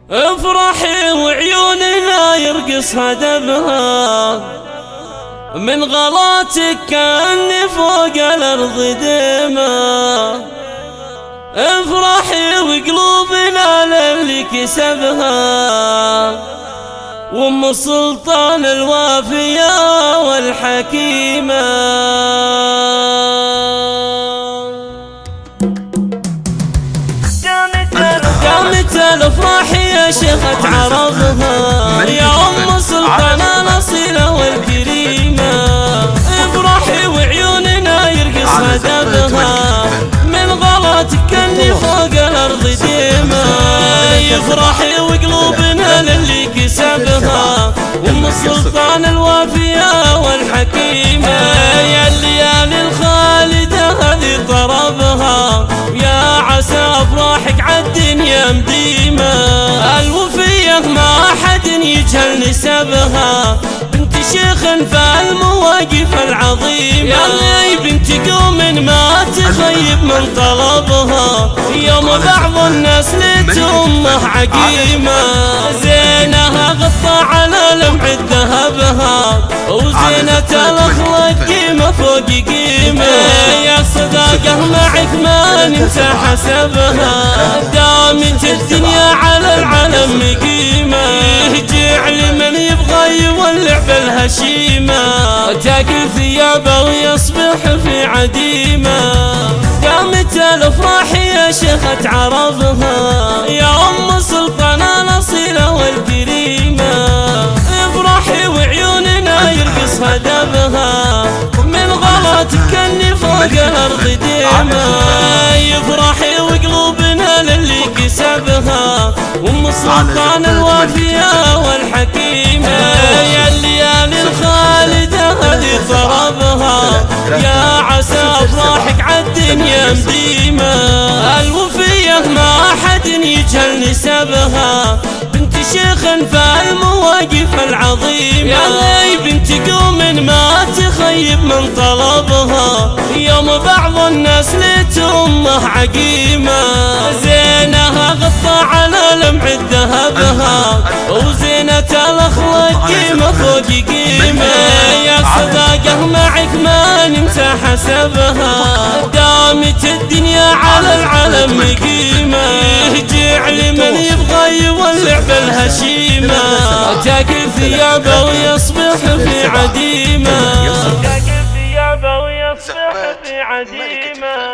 افرحي وعيوننا يرقص هدبها، من غلاتك كأني فوق الأرض ديما. افرحي وقلوبنا للي كسبها، وام السلطان الوافية والحكيمة. قامت الافراح يا شيخة عرضها، يا ام السلطان الاصيلة والكريمة. افرحي وعيوننا يرقص هدبها، من غلاتك كني فوق الارض ديما. يفرحي وقلوبنا للي كسبها، ام السلطان الوافية والحكيمة. يا الليالي الخالدة هذه طربها، يا عسى افراحك عالدنيا مديمة. الوفية ما احد يجهل نسبها، بنت شيخ فالمواقف العظيمة. يا بنت قوم ما تخيب من طلبها، يوم بعض الناس لتمه عقيمة. زينها غطى على لمع ذهبها، وزينة الاخلاق قيمة فوق قيمة. يا صداقة معك ما ننسى حسبها، دامت الدنيا على العالم مقيمة. جعل من يبغى يولع بالهشيمة، تاكل ثيابه ويصبح في عديمة. قامت الافراح يا شيخة عرضها، يا ام السلطان الاصيلة والكريمة. افرحي وعيوننا يرقص هدبها، من غلاتك كني فوق الارض ديما. يفرحي وقلوبنا للي كسبها، وام السلطان الوافية والحكيمة. يا الليالي الخالدة هذه طربها، يا عسى افراحك عالدنيا مديمة. الوفية ما احد يجهل نسبها، بنت شيخ فالمواقف العظيمة. يا بنت قوم ما تخيب من طلبها، يوم بعض الناس لتمه عقيمة. زينها غطى على لمع ذهبها، وزينة الاخلاق قيمة فوق قيمة. يا صداقة معك ما ننسى حسبها، دامت الدنيا على العالم قيمة. جعل من يبغى يولع بالهشيمة، تاكل ثيابه ويصبح في عديمة. تاكل ثيابه ويصبح في عديمة.